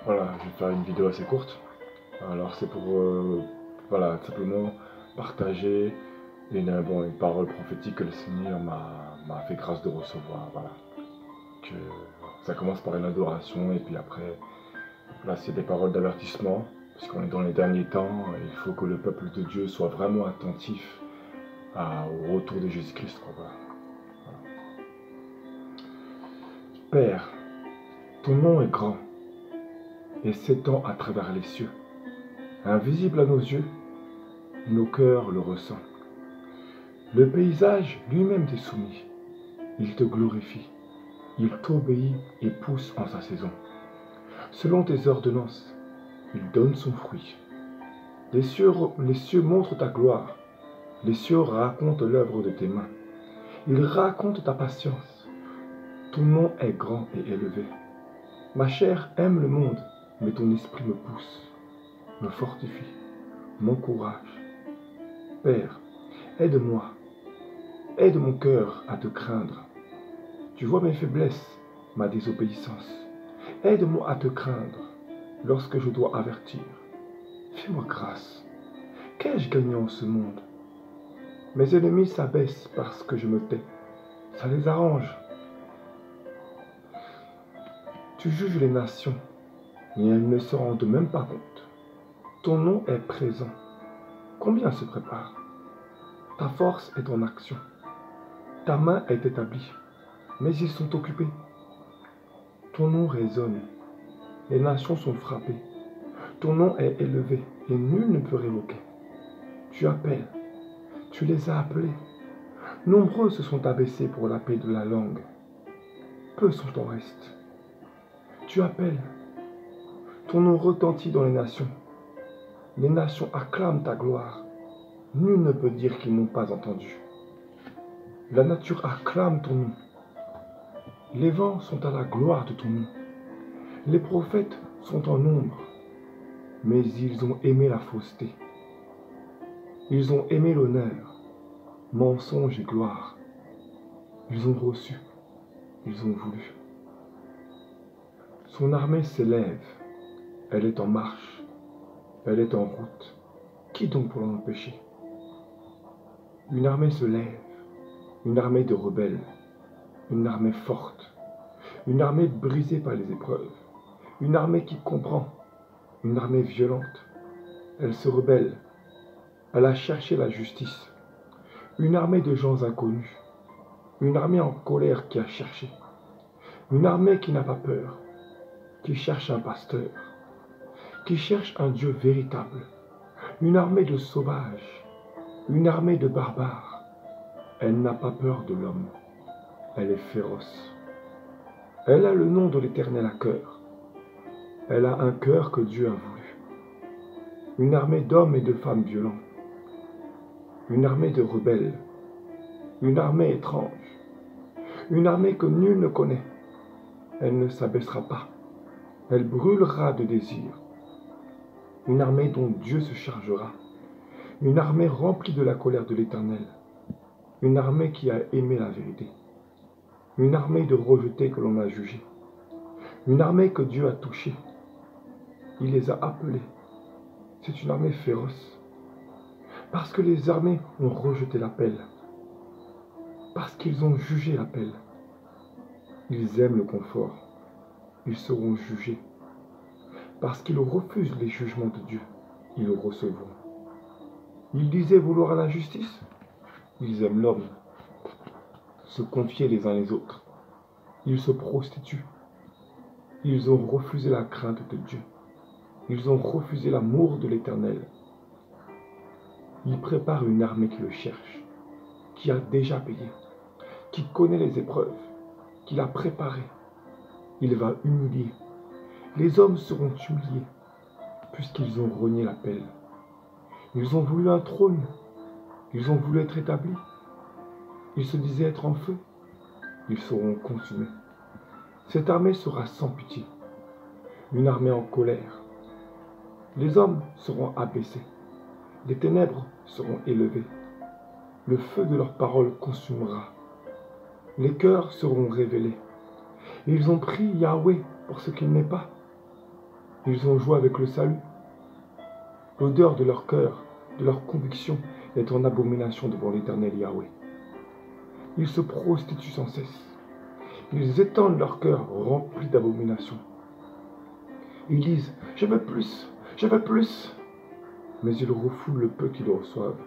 voilà, je vais faire une vidéo assez courte. Alors c'est pour voilà, simplement partager une parole prophétique que le Seigneur m'a fait grâce de recevoir. Voilà. Que, ça commence par une adoration et puis après, là c'est des paroles d'avertissement, parce qu'on est dans les derniers temps, et il faut que le peuple de Dieu soit vraiment attentif au retour de Jésus-Christ. Voilà. Père, ton nom est grand et s'étend à travers les cieux. Invisible à nos yeux, nos cœurs le ressentent. Le paysage lui-même t'est soumis. Il te glorifie. Il t'obéit et pousse en sa saison. Selon tes ordonnances, il donne son fruit. Les cieux montrent ta gloire. Les cieux racontent l'œuvre de tes mains. Ils racontent ta patience. Ton nom est grand et élevé. Ma chair aime le monde, mais ton esprit me pousse, me fortifie, m'encourage. Père, aide-moi, aide mon cœur à te craindre. Tu vois mes faiblesses, ma désobéissance. Aide-moi à te craindre lorsque je dois avertir. Fais-moi grâce. Qu'ai-je gagné en ce monde? Mes ennemis s'abaissent parce que je me tais. Ça les arrange. Tu juges les nations, mais elles ne se rendent même pas compte. Ton nom est présent. Combien se prépare? Ta force est en action. Ta main est établie, mais ils sont occupés. Ton nom résonne. Les nations sont frappées. Ton nom est élevé et nul ne peut révoquer. Tu appelles. Tu les as appelés. Nombreux se sont abaissés pour la paix de la langue. Peu sont en reste. Tu appelles. Ton nom retentit dans les nations. Les nations acclament ta gloire. Nul ne peut dire qu'ils n'ont pas entendu. La nature acclame ton nom. Les vents sont à la gloire de ton nom. Les prophètes sont en nombre, mais ils ont aimé la fausseté. Ils ont aimé l'honneur, mensonge et gloire. Ils ont reçu, ils ont voulu. Son armée s'élève, elle est en marche, elle est en route. Qui donc pour l'en empêcher? Une armée se lève, une armée de rebelles, une armée forte, une armée brisée par les épreuves, une armée qui comprend, une armée violente. Elle se rebelle, elle a cherché la justice, une armée de gens inconnus, une armée en colère qui a cherché, une armée qui n'a pas peur, qui cherche un pasteur, qui cherche un Dieu véritable, une armée de sauvages, une armée de barbares. Elle n'a pas peur de l'homme, elle est féroce. Elle a le nom de l'Éternel à cœur, elle a un cœur que Dieu a voulu. Une armée d'hommes et de femmes violents, une armée de rebelles, une armée étrange, une armée que nul ne connaît. Elle ne s'abaissera pas, elle brûlera de désir. Une armée dont Dieu se chargera, une armée remplie de la colère de l'Éternel, une armée qui a aimé la vérité, une armée de rejetés que l'on a jugés, une armée que Dieu a touchée. Il les a appelés. C'est une armée féroce, parce que les armées ont rejeté l'appel, parce qu'ils ont jugé l'appel. Ils aiment le confort, ils seront jugés. Parce qu'ils refusent les jugements de Dieu, ils le recevront. Ils disaient vouloir la justice, ils aiment l'homme, se confier les uns les autres. Ils se prostituent. Ils ont refusé la crainte de Dieu. Ils ont refusé l'amour de l'Éternel. Ils préparent une armée qui le cherche, qui a déjà payé, qui connaît les épreuves, qui l'a préparé. Il va humilier. Les hommes seront humiliés, puisqu'ils ont renié l'appel. Ils ont voulu un trône, ils ont voulu être établis. Ils se disaient être en feu, ils seront consumés. Cette armée sera sans pitié, une armée en colère. Les hommes seront abaissés, les ténèbres seront élevées. Le feu de leurs paroles consumera. Les cœurs seront révélés. Ils ont pris Yahweh pour ce qu'il n'est pas. Ils ont joué avec le salut. L'odeur de leur cœur, de leur conviction, est en abomination devant l'Éternel Yahweh. Ils se prostituent sans cesse. Ils étendent leur cœur rempli d'abomination. Ils disent « Je veux plus, je veux plus !» Mais ils refoulent le peu qu'ils reçoivent.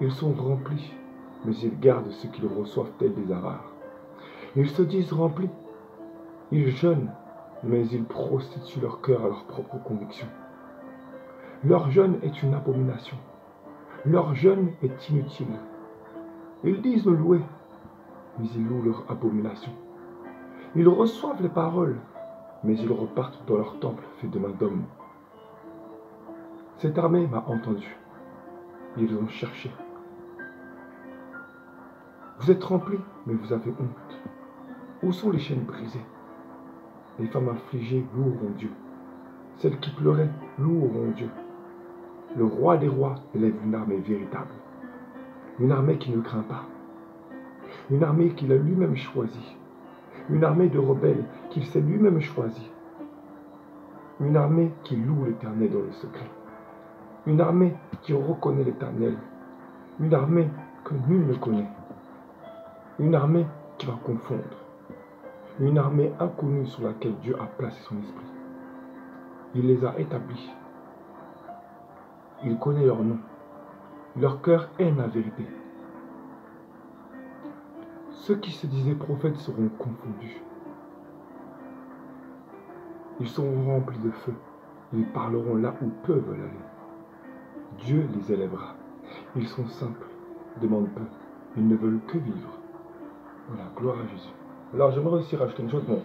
Ils sont remplis, mais ils gardent ce qu'ils reçoivent tels des avares. Ils se disent remplis. Ils jeûnent, mais ils prostituent leur cœur à leur propre conviction. Leur jeûne est une abomination. Leur jeûne est inutile. Ils disent me louer, mais ils louent leur abomination. Ils reçoivent les paroles, mais ils repartent dans leur temple fait de main d'homme. Cette armée m'a entendu. Ils ont cherché. Vous êtes remplis, mais vous avez honte. Où sont les chaînes brisées? Les femmes affligées loueront Dieu. Celles qui pleuraient loueront Dieu. Le roi des rois élève une armée véritable. Une armée qui ne craint pas. Une armée qu'il a lui-même choisie. Une armée de rebelles qu'il s'est lui-même choisie. Une armée qui loue l'Éternel dans le secret. Une armée qui reconnaît l'Éternel. Une armée que nul ne connaît. Une armée qui va confondre. Une armée inconnue sur laquelle Dieu a placé son esprit. Il les a établis. Il connaît leur nom. Leur cœur aime la vérité. Ceux qui se disaient prophètes seront confondus. Ils seront remplis de feu. Ils parleront là où peu veulent aller. Dieu les élèvera. Ils sont simples, demandent peu. Ils ne veulent que vivre. Voilà, gloire à Jésus. Alors j'aimerais aussi rajouter une chose. Bon,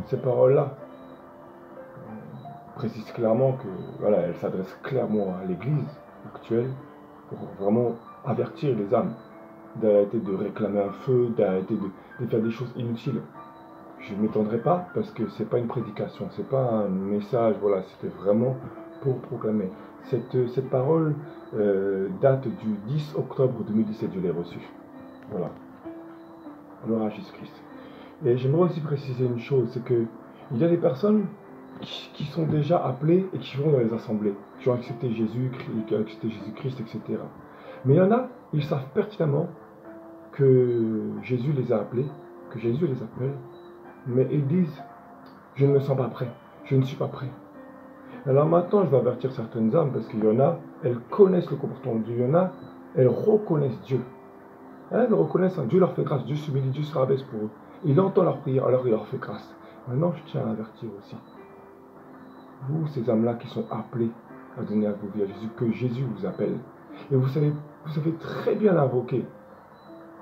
ces paroles-là précisent clairement que voilà, elles s'adressent clairement à l'Église actuelle pour vraiment avertir les âmes d'arrêter de réclamer un feu, d'arrêter de faire des choses inutiles. Je ne m'étendrai pas parce que c'est pas une prédication, c'est pas un message, voilà, c'était vraiment pour proclamer. Cette parole date du 10 octobre 2017, je l'ai reçue. Voilà. Gloire à Jésus-Christ. Et j'aimerais aussi préciser une chose, c'est que il y a des personnes qui sont déjà appelées et qui vont dans les assemblées, qui ont accepté Jésus, qui ont accepté Jésus-Christ, etc. Mais il y en a, ils savent pertinemment que Jésus les a appelés, que Jésus les appelle, mais ils disent « Je ne me sens pas prêt, je ne suis pas prêt ». Alors maintenant, je vais avertir certaines âmes, parce qu'il y en a, elles connaissent le comportement de Dieu, il y en a, elles reconnaissent Dieu. Elles reconnaissent, Dieu leur fait grâce, Dieu s'humilie, Dieu se rabaisse pour eux. Il entend leur prière, alors il leur fait grâce. Maintenant, je tiens à avertir aussi. Vous, ces âmes-là qui sont appelées à donner à vos vies à Jésus, que Jésus vous appelle. Et vous savez très bien l'invoquer.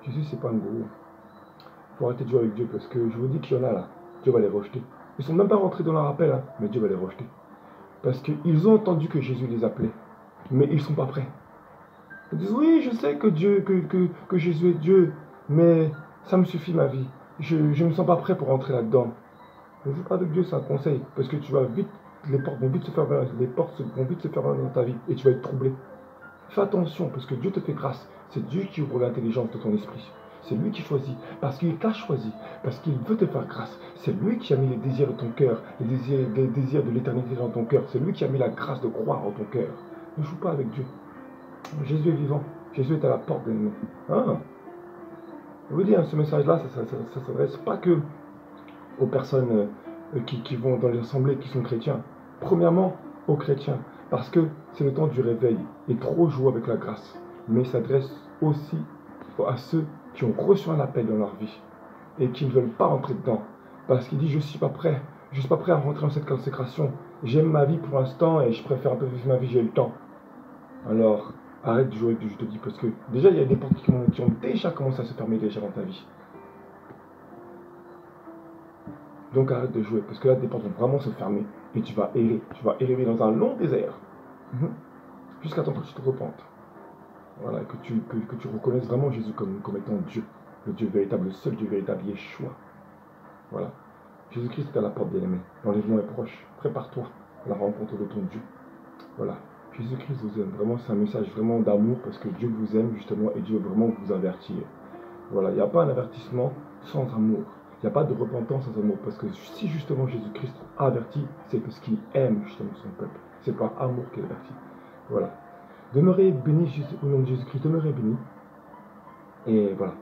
Jésus, c'est pas un gourou. Il faut arrêter de jouer avec Dieu, parce que je vous dis qu'il y en a là, Dieu va les rejeter. Ils ne sont même pas rentrés dans leur appel, hein, mais Dieu va les rejeter. Parce qu'ils ont entendu que Jésus les appelait, mais ils ne sont pas prêts. Ils disent, oui, je sais que Jésus est Dieu, mais ça me suffit ma vie. Je ne me sens pas prêt pour rentrer là-dedans. Ne joue pas avec Dieu, c'est un conseil, parce que tu vas vite, les portes vont vite se fermer, dans ta vie, et tu vas être troublé. Fais attention, parce que Dieu te fait grâce. C'est Dieu qui ouvre l'intelligence de ton esprit. C'est lui qui choisit, parce qu'il t'a choisi, parce qu'il veut te faire grâce. C'est lui qui a mis les désirs de ton cœur, les désirs de l'éternité dans ton cœur. C'est lui qui a mis la grâce de croire en ton cœur. Ne joue pas avec Dieu. Jésus est vivant. Jésus est à la porte de nous. Hein? Je vous dis, ce message-là, ça ne s'adresse pas que aux personnes qui vont dans les assemblées, qui sont chrétiens. Premièrement, aux chrétiens, parce que c'est le temps du réveil et trop jouer avec la grâce. Mais il s'adresse aussi à ceux qui ont reçu un appel dans leur vie et qui ne veulent pas rentrer dedans. Parce qu'il dit, je ne suis pas prêt à rentrer dans cette consécration. J'aime ma vie pour l'instant et je préfère un peu vivre ma vie, j'ai le temps. Alors, arrête de jouer avec Dieu, je te dis, parce que déjà, il y a des portes qui ont déjà commencé à se fermer déjà dans ta vie. Donc arrête de jouer, parce que là, des portes vont vraiment se fermer et tu vas errer dans un long désert. Jusqu'à temps que tu te repentes. Voilà, que tu reconnaisses vraiment Jésus comme étant Dieu, le Dieu véritable, le seul Dieu véritable, Yeshua. Voilà. Jésus-Christ est à la porte, bien-aimé. L'enlèvement est proche. Prépare-toi à la rencontre de ton Dieu. Voilà. Jésus-Christ vous aime. Vraiment, c'est un message vraiment d'amour parce que Dieu vous aime justement et Dieu veut vraiment vous avertir. Voilà. Il n'y a pas un avertissement sans amour. Il n'y a pas de repentance sans amour. Parce que si justement Jésus-Christ avertit, c'est parce qu'il aime justement son peuple. C'est par amour qu'il avertit. Voilà. Demeurez bénis au nom de Jésus-Christ. Demeurez bénis. Et voilà.